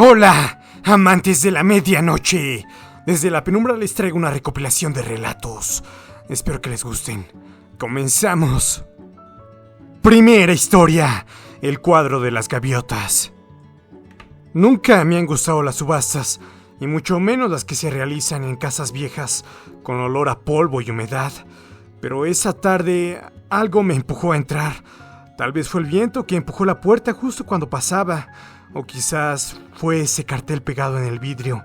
Hola, amantes de la medianoche. Desde la penumbra les traigo una recopilación de relatos. Espero que les gusten. Comenzamos. Primera historia: el cuadro de las gaviotas. Nunca me han gustado las subastas, y mucho menos las que se realizan en casas viejas con olor a polvo y humedad. Pero esa tarde algo me empujó a entrar. Tal vez fue el viento que empujó la puerta justo cuando pasaba, o quizás fue ese cartel pegado en el vidrio: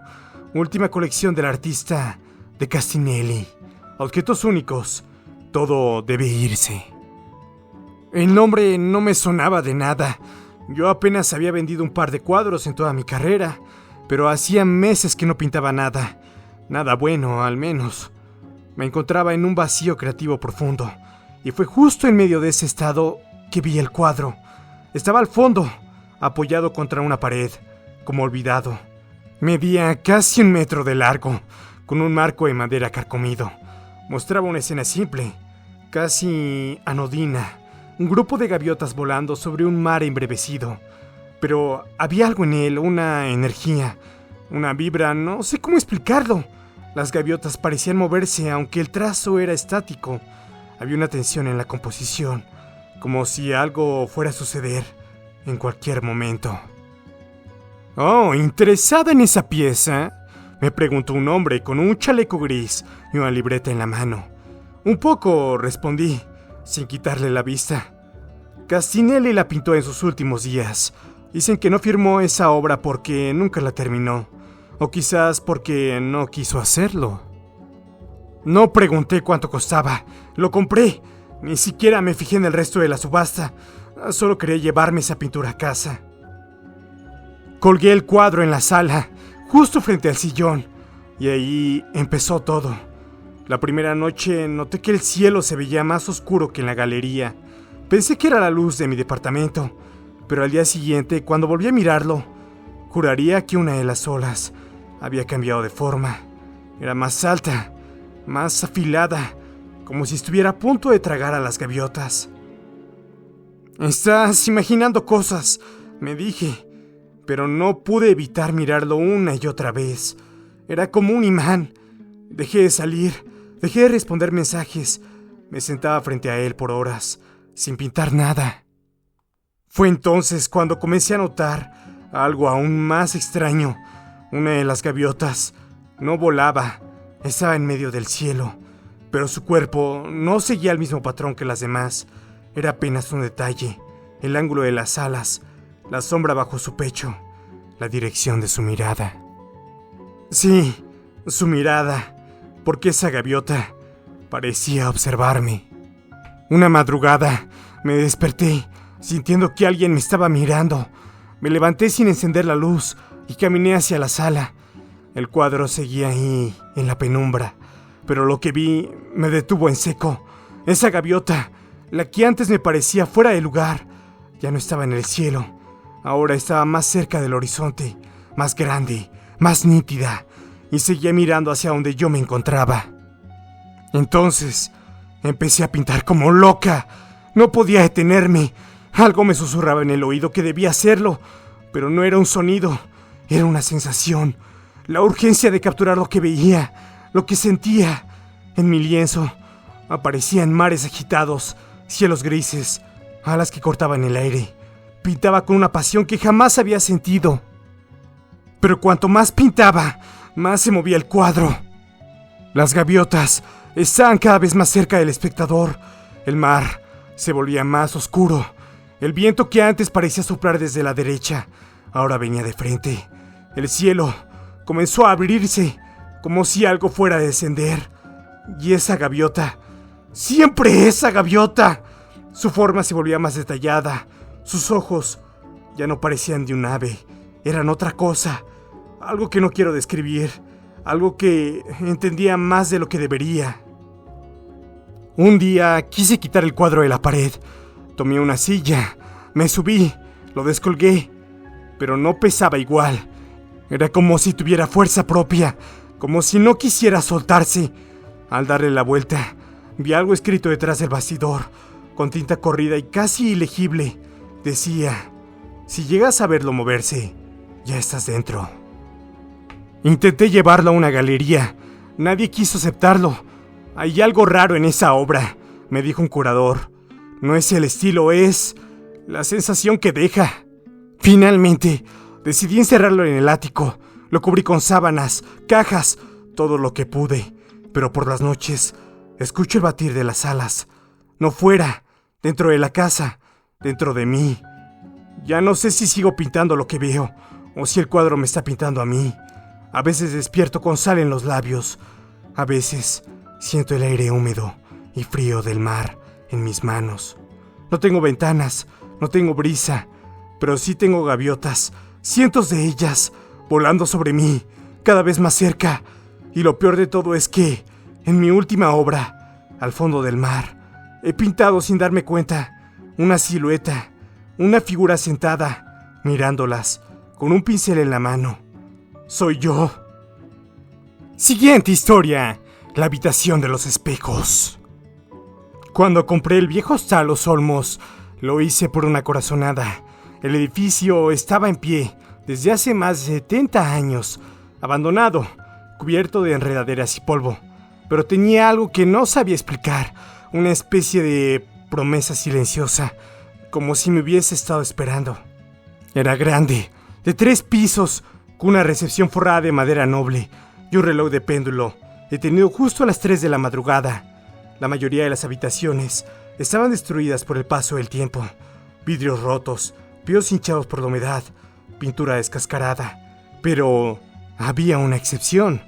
última colección del artista de Castinelli. Objetos únicos, todo debe irse. El nombre no me sonaba de nada. Yo apenas había vendido un par de cuadros en toda mi carrera, pero hacía meses que no pintaba nada. Nada bueno, al menos. Me encontraba en un vacío creativo profundo, y fue justo en medio de ese estado que vi el cuadro. Estaba al fondo, apoyado contra una pared, como olvidado. Medía casi 1 metro de largo, con un marco de madera carcomido. Mostraba una escena simple, casi anodina: un grupo de gaviotas volando sobre un mar embravecido. Pero había algo en él, una energía, una vibra, no sé cómo explicarlo. Las gaviotas parecían moverse, aunque el trazo era estático. Había una tensión en la composición, como si algo fuera a suceder en cualquier momento. «Oh, ¿interesada en esa pieza?», me preguntó un hombre con un chaleco gris y una libreta en la mano. «Un poco», respondí, sin quitarle la vista. Castinelli la pintó en sus últimos días. Dicen que no firmó esa obra porque nunca la terminó, o quizás porque no quiso hacerlo. No pregunté cuánto costaba, lo compré. Ni siquiera me fijé en el resto de la subasta. Solo quería llevarme esa pintura a casa. Colgué el cuadro en la sala, justo frente al sillón, y ahí empezó todo. La primera noche noté que el cielo se veía más oscuro que en la galería. Pensé que era la luz de mi departamento, pero al día siguiente, cuando volví a mirarlo, juraría que una de las olas había cambiado de forma. Era más alta, más afilada, como si estuviera a punto de tragar a las gaviotas. «Estás imaginando cosas», me dije, pero no pude evitar mirarlo una y otra vez. Era como un imán. Dejé de salir, dejé de responder mensajes. Me sentaba frente a él por horas, sin pintar nada. Fue entonces cuando comencé a notar algo aún más extraño. Una de las gaviotas no volaba, estaba en medio del cielo, pero su cuerpo no seguía el mismo patrón que las demás. Era apenas un detalle: el ángulo de las alas, la sombra bajo su pecho, la dirección de su mirada. Sí, su mirada, porque esa gaviota parecía observarme. Una madrugada me desperté, sintiendo que alguien me estaba mirando. Me levanté sin encender la luz y caminé hacia la sala. El cuadro seguía ahí, en la penumbra, pero lo que vi me detuvo en seco. Esa gaviota, la que antes me parecía fuera de lugar, ya no estaba en el cielo. Ahora estaba más cerca del horizonte, más grande, más nítida, y seguía mirando hacia donde yo me encontraba. Entonces empecé a pintar como loca. No podía detenerme. Algo me susurraba en el oído que debía hacerlo, pero no era un sonido, era una sensación. La urgencia de capturar lo que veía, lo que sentía. En mi lienzo aparecían mares agitados, cielos grises, alas que cortaban el aire. Pintaba con una pasión que jamás había sentido. Pero cuanto más pintaba, más se movía el cuadro. Las gaviotas estaban cada vez más cerca del espectador. El mar se volvía más oscuro. El viento que antes parecía soplar desde la derecha, ahora venía de frente. El cielo comenzó a abrirse, como si algo fuera a descender. Y esa gaviota, siempre esa gaviota, su forma se volvía más detallada. Sus ojos ya no parecían de un ave, eran otra cosa. Algo que no quiero describir, algo que entendía más de lo que debería. Un día quise quitar el cuadro de la pared. Tomé una silla, me subí, lo descolgué, pero no pesaba igual. Era como si tuviera fuerza propia, como si no quisiera soltarse. Al darle la vuelta, vi algo escrito detrás del bastidor, con tinta corrida y casi ilegible. Decía: «Si llegas a verlo moverse, Ya estás dentro. Intenté llevarlo a una galería. Nadie quiso aceptarlo. Hay algo raro en esa obra, me dijo un curador. No es el estilo, es la sensación que deja. Finalmente, decidí encerrarlo en el ático. Lo cubrí con sábanas, cajas, todo lo que pude. Pero por las noches, escucho el batir de las alas. No fuera, dentro de la casa, dentro de mí. Ya no sé si sigo pintando lo que veo, o si el cuadro me está pintando a mí. A veces despierto con sal en los labios. A veces siento el aire húmedo y frío del mar en mis manos. No tengo ventanas, no tengo brisa, pero sí tengo gaviotas, cientos de ellas, volando sobre mí, cada vez más cerca. Y lo peor de todo es que, en mi última obra, al fondo del mar, he pintado sin darme cuenta una silueta, una figura sentada, mirándolas, con un pincel en la mano. Soy yo. Siguiente historia. La habitación de los espejos. Cuando compré el viejo hostal Los Olmos, lo hice por una corazonada. El edificio estaba en pie desde hace más de 70 años, abandonado, cubierto de enredaderas y polvo, pero tenía algo que no sabía explicar, una especie de promesa silenciosa, como si me hubiese estado esperando. Era grande, de 3 pisos, con una recepción forrada de madera noble y un reloj de péndulo, detenido justo a las 3 de la madrugada. La mayoría de las habitaciones estaban destruidas por el paso del tiempo. Vidrios rotos, pisos hinchados por la humedad, pintura descascarada. Pero había una excepción,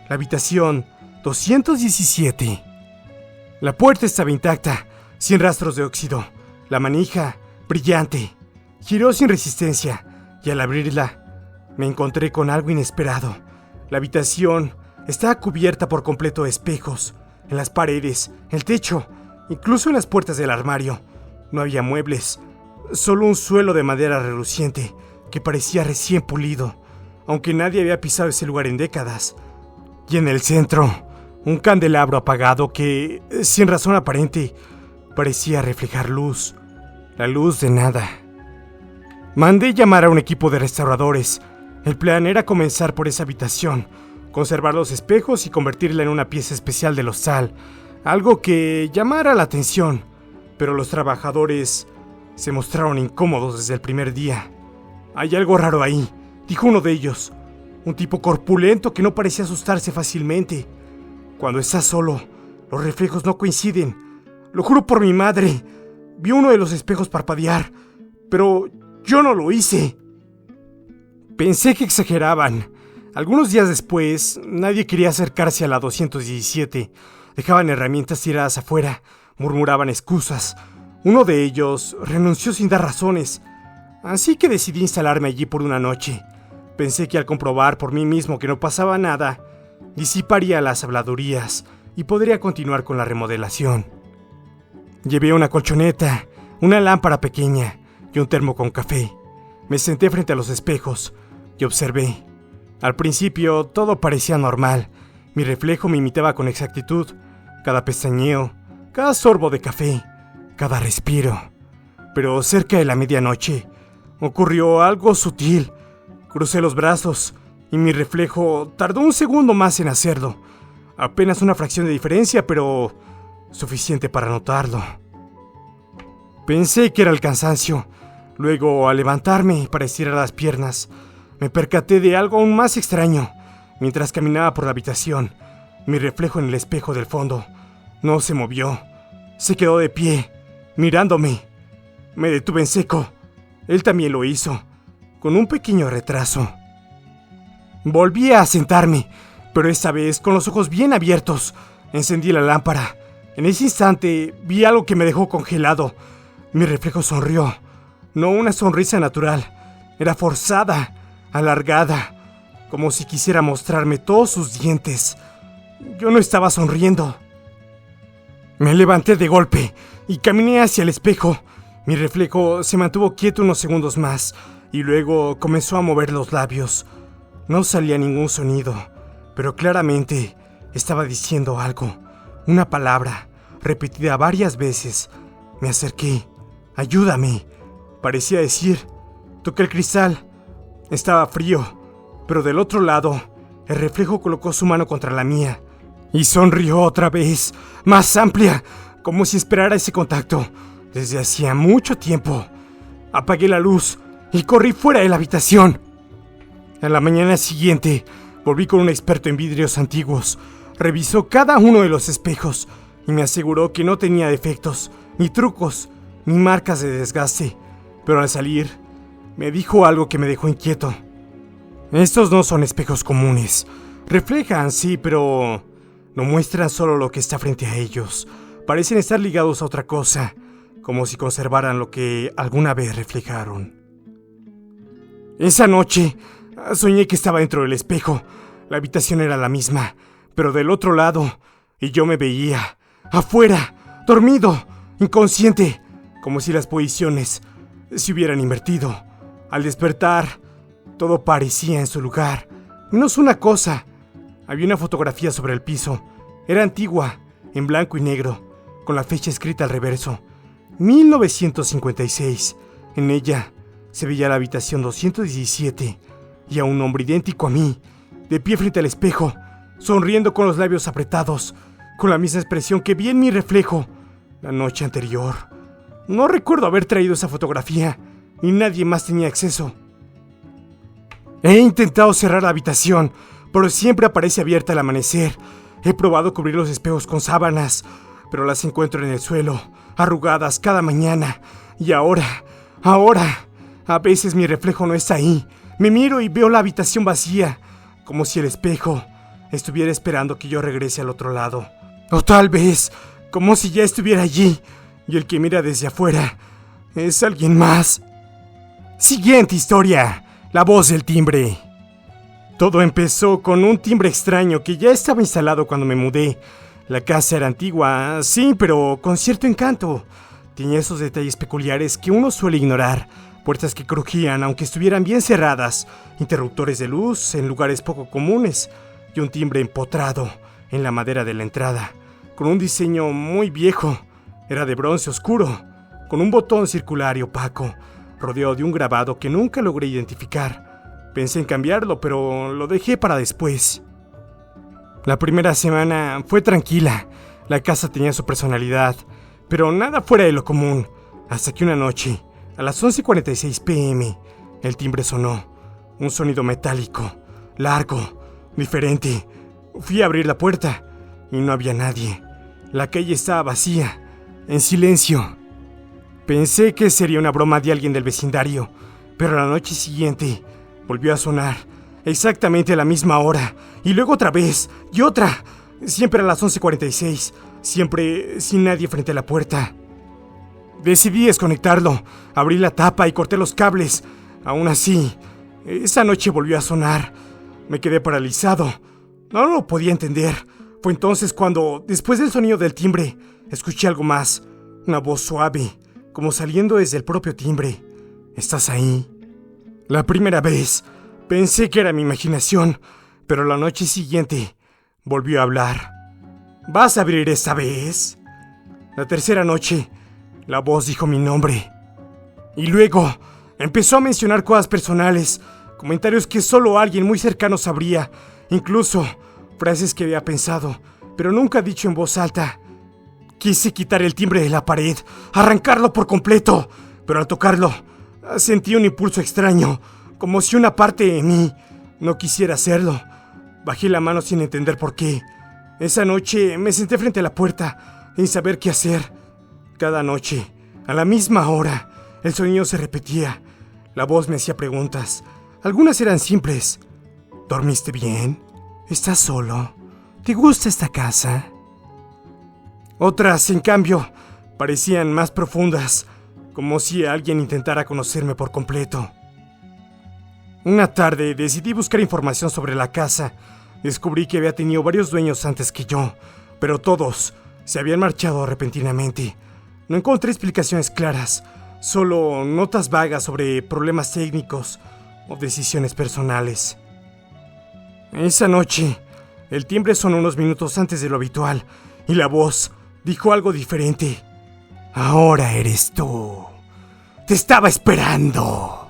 la habitación 217. La puerta estaba intacta, sin rastros de óxido. La manija, brillante. Giró sin resistencia, y al abrirla, me encontré con algo inesperado. La habitación estaba cubierta por completo de espejos, en las paredes, el techo, incluso en las puertas del armario. No había muebles, solo un suelo de madera reluciente que parecía recién pulido, aunque nadie había pisado ese lugar en décadas. Y en el centro, un candelabro apagado que, sin razón aparente, parecía reflejar luz, la luz de nada. Mandé llamar a un equipo de restauradores. El plan era comenzar por esa habitación, conservar los espejos y convertirla en una pieza especial del hostal, algo que llamara la atención, pero los trabajadores se mostraron incómodos desde el primer día. Hay algo raro ahí, dijo uno de ellos, un tipo corpulento que no parecía asustarse fácilmente. Cuando estás solo, los reflejos no coinciden. Lo juro por mi madre, vi uno de los espejos parpadear, pero yo no lo hice. Pensé que exageraban. Algunos días después, nadie quería acercarse a la 217. Dejaban herramientas tiradas afuera, murmuraban excusas. Uno de ellos renunció sin dar razones, así que decidí instalarme allí por una noche. Pensé que al comprobar por mí mismo que no pasaba nada, disiparía las habladurías y podría continuar con la remodelación. Llevé una colchoneta, una lámpara pequeña y un termo con café. Me senté frente a los espejos y observé. Al principio todo parecía normal. Mi reflejo me imitaba con exactitud. Cada pestañeo, cada sorbo de café, cada respiro. Pero cerca de la medianoche ocurrió algo sutil. Crucé los brazos y mi reflejo tardó un segundo más en hacerlo. Apenas una fracción de diferencia, pero suficiente para notarlo. Pensé que era el cansancio. Luego, al levantarme para estirar las piernas, me percaté de algo aún más extraño. Mientras caminaba por la habitación, mi reflejo en el espejo del fondo no se movió. Se quedó de pie, mirándome. Me detuve en seco. Él también lo hizo, con un pequeño retraso. Volví a sentarme, pero esta vez con los ojos bien abiertos. Encendí la lámpara. En ese instante vi algo que me dejó congelado. Mi reflejo sonrió. No una sonrisa natural. Era forzada, alargada, como si quisiera mostrarme todos sus dientes. Yo no estaba sonriendo. Me levanté de golpe y caminé hacia el espejo. Mi reflejo se mantuvo quieto unos segundos más y luego comenzó a mover los labios. No salía ningún sonido, pero claramente estaba diciendo algo. Una palabra, repetida varias veces. Me acerqué. «Ayúdame», parecía decir. Toqué el cristal. Estaba frío, pero del otro lado, el reflejo colocó su mano contra la mía y sonrió otra vez, más amplia, como si esperara ese contacto desde hacía mucho tiempo. Apagué la luz y corrí fuera de la habitación. A la mañana siguiente, volví con un experto en vidrios antiguos. Revisó cada uno de los espejos y me aseguró que no tenía defectos, ni trucos, ni marcas de desgaste. Pero al salir, me dijo algo que me dejó inquieto. Estos no son espejos comunes. Reflejan, sí, pero no muestran solo lo que está frente a ellos. Parecen estar ligados a otra cosa, como si conservaran lo que alguna vez reflejaron. Esa noche, soñé que estaba dentro del espejo. La habitación era la misma, pero del otro lado, y yo me veía, afuera, dormido, inconsciente, como si las posiciones se hubieran invertido. Al despertar, todo parecía en su lugar, menos una cosa. Había una fotografía sobre el piso. Era antigua, en blanco y negro, con la fecha escrita al reverso. 1956. En ella se veía la habitación 217 y a un hombre idéntico a mí, de pie frente al espejo, sonriendo con los labios apretados, con la misma expresión que vi en mi reflejo la noche anterior. No recuerdo haber traído esa fotografía, ni nadie más tenía acceso. He intentado cerrar la habitación, pero siempre aparece abierta al amanecer. He probado cubrir los espejos con sábanas, pero las encuentro en el suelo, arrugadas cada mañana. Y ahora, a veces mi reflejo no está ahí. Me miro y veo la habitación vacía, como si el espejo estuviera esperando que yo regrese al otro lado. O tal vez, como si ya estuviera allí, y el que mira desde afuera es alguien más. Siguiente historia. La voz del timbre. Todo empezó con un timbre extraño que ya estaba instalado cuando me mudé. La casa era antigua, sí, pero con cierto encanto. Tenía esos detalles peculiares que uno suele ignorar. Puertas que crujían aunque estuvieran bien cerradas, interruptores de luz en lugares poco comunes y un timbre empotrado en la madera de la entrada, con un diseño muy viejo. Era de bronce oscuro, con un botón circular y opaco, rodeado de un grabado que nunca logré identificar. Pensé en cambiarlo, pero lo dejé para después. La primera semana fue tranquila. La casa tenía su personalidad, pero nada fuera de lo común, hasta que una noche, a las 11:46 p.m., el timbre sonó. Un sonido metálico, largo, diferente. Fui a abrir la puerta y no había nadie. La calle estaba vacía, en silencio. Pensé que sería una broma de alguien del vecindario, pero la noche siguiente volvió a sonar, exactamente a la misma hora, y luego otra vez, y otra, siempre a las 11:46, siempre sin nadie frente a la puerta. Decidí desconectarlo, abrí la tapa y corté los cables. Aún así, esa noche volvió a sonar. Me quedé paralizado, no lo podía entender. Fue entonces cuando, después del sonido del timbre, escuché algo más, una voz suave, como saliendo desde el propio timbre. ¿Estás ahí? La primera vez pensé que era mi imaginación, pero la noche siguiente volvió a hablar. ¿Vas a abrir esta vez? La tercera noche, la voz dijo mi nombre. Y luego empezó a mencionar cosas personales, comentarios que solo alguien muy cercano sabría, incluso frases que había pensado, pero nunca dicho en voz alta. Quise quitar el timbre de la pared, arrancarlo por completo, pero al tocarlo, sentí un impulso extraño, como si una parte de mí no quisiera hacerlo. Bajé la mano sin entender por qué. Esa noche me senté frente a la puerta, sin saber qué hacer. Cada noche, a la misma hora, el sonido se repetía. La voz me hacía preguntas. Algunas eran simples. ¿Dormiste bien? ¿Estás solo? ¿Te gusta esta casa? Otras, en cambio, parecían más profundas, como si alguien intentara conocerme por completo. Una tarde decidí buscar información sobre la casa. Descubrí que había tenido varios dueños antes que yo, pero todos se habían marchado repentinamente. No encontré explicaciones claras, solo notas vagas sobre problemas técnicos o decisiones personales. Esa noche, el timbre sonó unos minutos antes de lo habitual y la voz dijo algo diferente. Ahora eres tú. Te estaba esperando.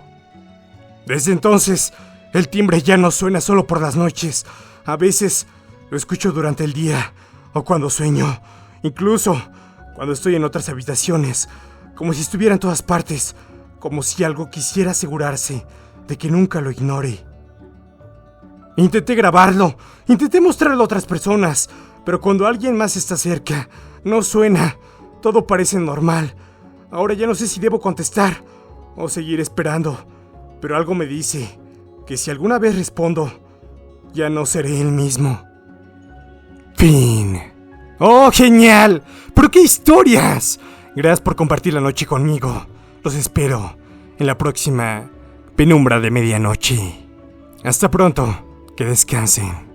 Desde entonces, el timbre ya no suena solo por las noches. A veces lo escucho durante el día o cuando sueño. Incluso cuando estoy en otras habitaciones, como si estuviera en todas partes, como si algo quisiera asegurarse de que nunca lo ignore. Intenté grabarlo, intenté mostrarlo a otras personas, pero cuando alguien más está cerca, no suena. Todo parece normal. Ahora ya no sé si debo contestar o seguir esperando, pero algo me dice que si alguna vez respondo, ya no seré el mismo. Fin. ¡Oh, genial! ¡Pero qué historias! Gracias por compartir la noche conmigo. Los espero en la próxima Penumbra de Medianoche. Hasta pronto. Que descansen.